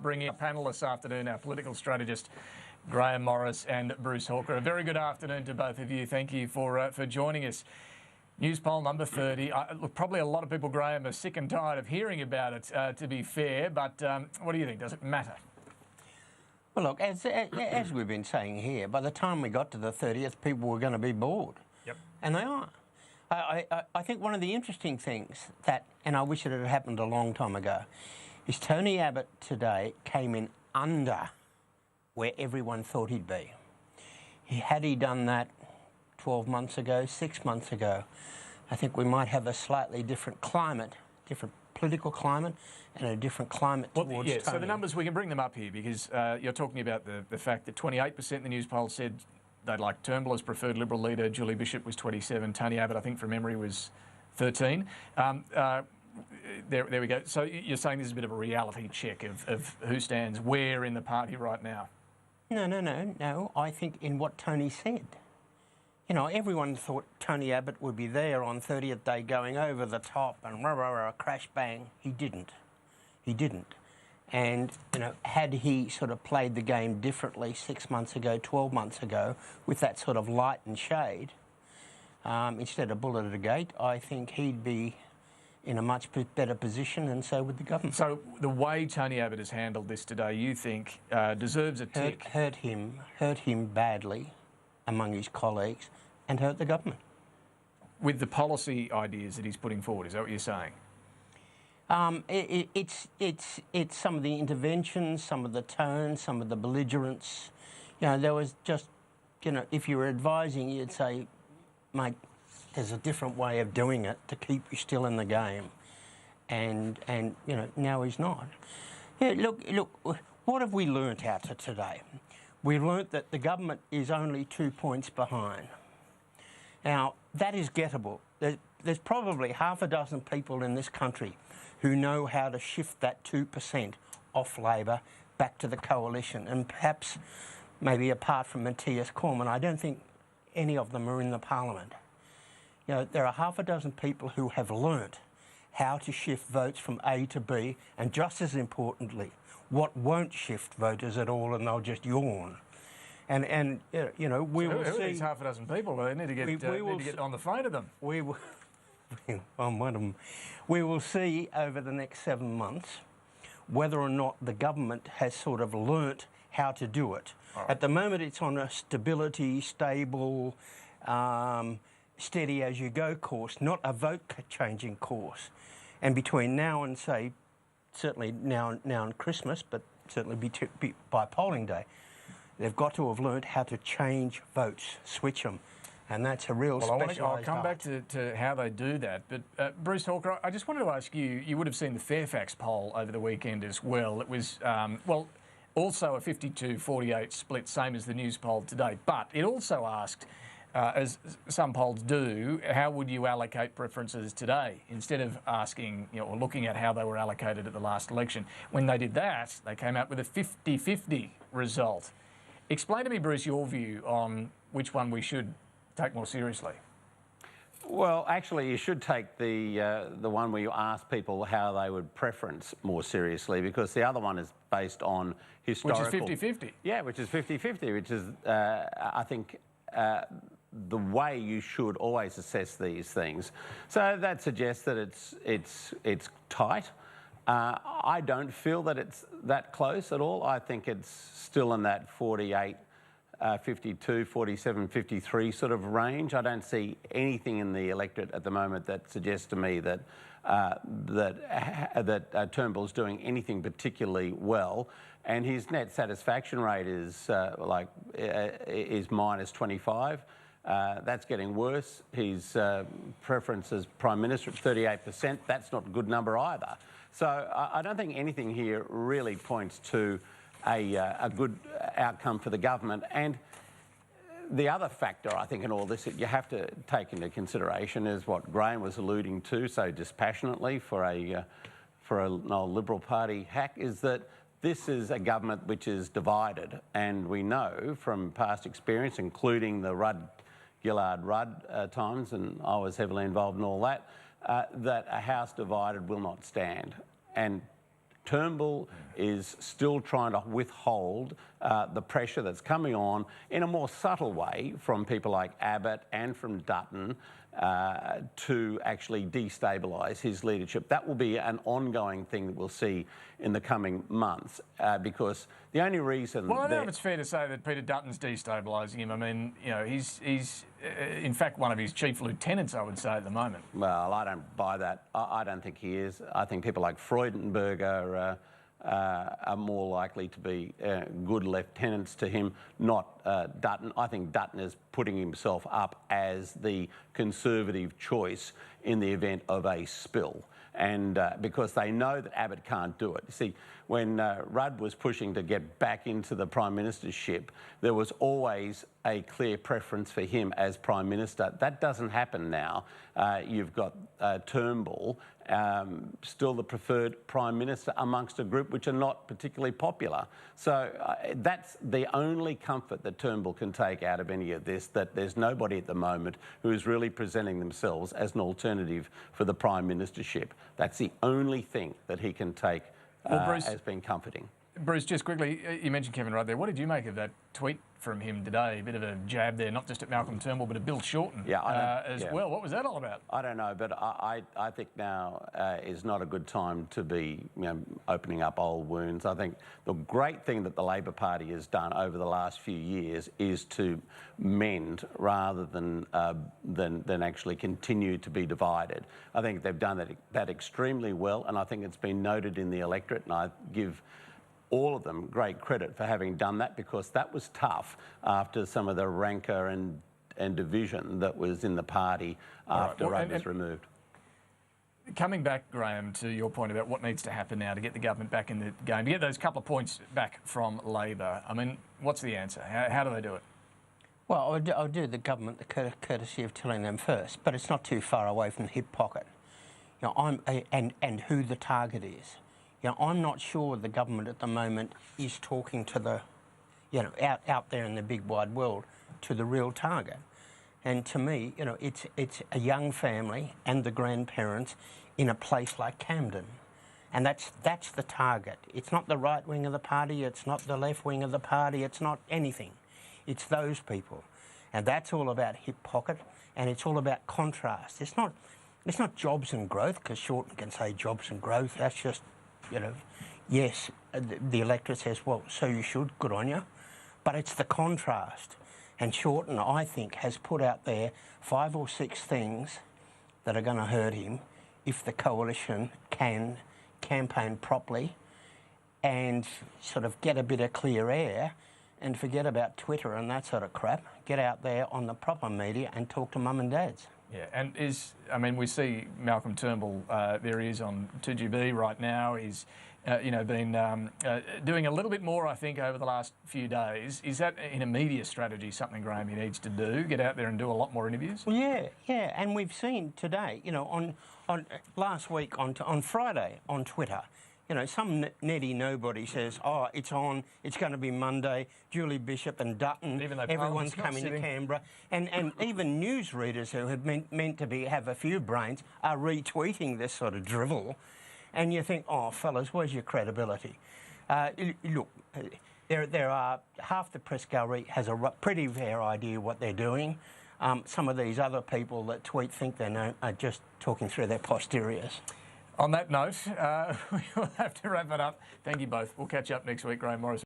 bring in our panel this afternoon, our political strategist, Grahame Morris and Bruce Hawker. A very good afternoon to both of you. Thank you for joining us. Newspoll number 30. Look, probably a lot of people, Grahame, are sick and tired of hearing about it, to be fair, but what do you think? Does it matter? Well, look, as we've been saying here, by the time we got to the 30th, people were going to be bored. Yep. And they are. I think one of the interesting things that, and I wish it had happened a long time ago, is Tony Abbott today came in under where everyone thought he'd be. Had he done that 12 months ago, 6 months ago, I think we might have a slightly different climate, different political climate, and a different climate towards Tony. So the numbers, we can bring them up here because you're talking about the fact that 28% in the Newspoll said they'd like Turnbull as preferred Liberal leader. Julie Bishop was 27. Tony Abbott, I think from memory, was 13. There we go. So you're saying this is a bit of a reality check of who stands where in the party right now? No. I think in what Tony said. You know, everyone thought Tony Abbott would be there on 30th day going over the top and crash bang. He didn't. And, you know, had he sort of played the game differently 6 months ago, 12 months ago, with that sort of light and shade, instead of bullet at a gate, I think he'd be in a much better position, and so would the government. So the way Tony Abbott has handled this today, you think, deserves a tick? Hurt him badly among his colleagues, and hurt the government. With the policy ideas that he's putting forward, is that what you're saying? It's some of the interventions, some of the tone, some of the belligerence. You know, there was just, you know, if you were advising, you'd say, mate, there's a different way of doing it to keep you still in the game. And you know, now he's not. Yeah, look, what have we learnt out of today? We learnt that the government is only 2 points behind. Now, that is gettable. There's probably half a dozen people in this country who know how to shift that 2% off Labor back to the coalition. And perhaps, maybe apart from Matthias Cormann, I don't think any of them are in the parliament. You know, there are half a dozen people who have learnt how to shift votes from A to B, and just as importantly, what won't shift voters at all, and they'll just yawn. And you know, we will see. Who are these half a dozen people? They need to get on the phone to them. I'm one of them. We will see over the next 7 months whether or not the government has sort of learnt how to do it. Right. At the moment, it's on a stability, stable, steady as you go course, not a vote-changing course. And between now and, say, certainly now and Christmas, but certainly by polling day, they've got to have learnt how to change votes, switch them. And that's a real specialised I'll come back to how they do that. But Bruce Hawker, I just wanted to ask you, you would have seen the Fairfax poll over the weekend as well. It was, also a 52-48 split, same as the Newspoll today. But it also asked, as some polls do, how would you allocate preferences today? Instead of asking, you know, or looking at how they were allocated at the last election. When they did that, they came out with a 50-50 result. Explain to me, Bruce, your view on which one we should take more seriously. Well, actually, you should take the one where you ask people how they would preference more seriously, because the other one is based on historical... Which is 50-50. Yeah, which is 50-50, which is, I think, the way you should always assess these things. So that suggests that it's tight. I don't feel that it's that close at all. I think it's still in that 48, 52, 47, 53 sort of range. I don't see anything in the electorate at the moment that suggests to me that Turnbull's doing anything particularly well, and his net satisfaction rate is is minus 25. That's getting worse. His preference as Prime Minister at 38%. That's not a good number either. So I don't think anything here really points to a good outcome for the government. And the other factor, I think, in all this that you have to take into consideration is what Grahame was alluding to so dispassionately for an old Liberal Party hack, is that this is a government which is divided. And we know from past experience, including the Gillard-Rudd times, and I was heavily involved in all that, that a house divided will not stand. And Turnbull is still trying to withhold the pressure that's coming on in a more subtle way from people like Abbott and from Dutton to actually destabilise his leadership. That will be an ongoing thing that we'll see in the coming months because the only reason... Well, I don't know if it's fair to say that Peter Dutton's destabilising him. I mean, you know, he's in fact one of his chief lieutenants, I would say, at the moment. Well, I don't buy that. I don't think he is. I think people like Freudenberger are more likely to be good lieutenants to him, not Dutton. I think Dutton is putting himself up as the conservative choice in the event of a spill. And because they know that Abbott can't do it. See, when Rudd was pushing to get back into the Prime Ministership, there was always a clear preference for him as Prime Minister. That doesn't happen now. You've got Turnbull, still the preferred Prime Minister amongst a group which are not particularly popular. So that's the only comfort that Turnbull can take out of any of this, that there's nobody at the moment who is really presenting themselves as an alternative for the Prime Ministership. That's the only thing that he can take as being comforting. Bruce, just quickly, you mentioned Kevin Rudd there. What did you make of that tweet from him today? A bit of a jab there, not just at Malcolm Turnbull, but at Bill Shorten as well. What was that all about? I don't know, but I think now is not a good time to be opening up old wounds. I think the great thing that the Labor Party has done over the last few years is to mend rather than actually continue to be divided. I think they've done that extremely well, and I think it's been noted in the electorate, and I give all of them great credit for having done that, because that was tough after some of the rancour and division that was in the party after Rudd was removed. Coming back, Grahame, to your point about what needs to happen now to get the government back in the game, to get those couple of points back from Labor, I mean, what's the answer? How do they do it? Well, I'll do the government the courtesy of telling them first, but it's not too far away from the hip pocket. You know, and who the target is. You know, I'm not sure the government at the moment is talking to the, out there in the big wide world, to the real target. And to me, it's a young family and the grandparents in a place like Camden. And that's the target. It's not the right wing of the party, it's not the left wing of the party, it's not anything. It's those people. And that's all about hip pocket, and it's all about contrast. It's not jobs and growth, because Shorten can say jobs and growth. That's just, yes, the electorate says, well, so you should, good on you. But it's the contrast. And Shorten, I think, has put out there 5 or 6 things that are going to hurt him if the coalition can campaign properly and sort of get a bit of clear air and forget about Twitter and that sort of crap. Get out there on the proper media and talk to mum and dads. Yeah, and we see Malcolm Turnbull, there he is on 2GB right now. He's, been doing a little bit more, I think, over the last few days. Is that, in a media strategy, something, Grahame, he needs to do? Get out there and do a lot more interviews? Well, yeah, and we've seen today, on last week on Friday on Twitter, some netty nobody says, oh, it's going to be Monday, Julie Bishop and Dutton, everyone's coming to Canberra. And even newsreaders who have meant to have a few brains are retweeting this sort of drivel. And you think, oh, fellas, where's your credibility? Look, there are, half the press gallery has a pretty fair idea what they're doing. Some of these other people that tweet think they know are just talking through their posteriors. On that note, we'll have to wrap it up. Thank you both. We'll catch up next week, Grahame Morris.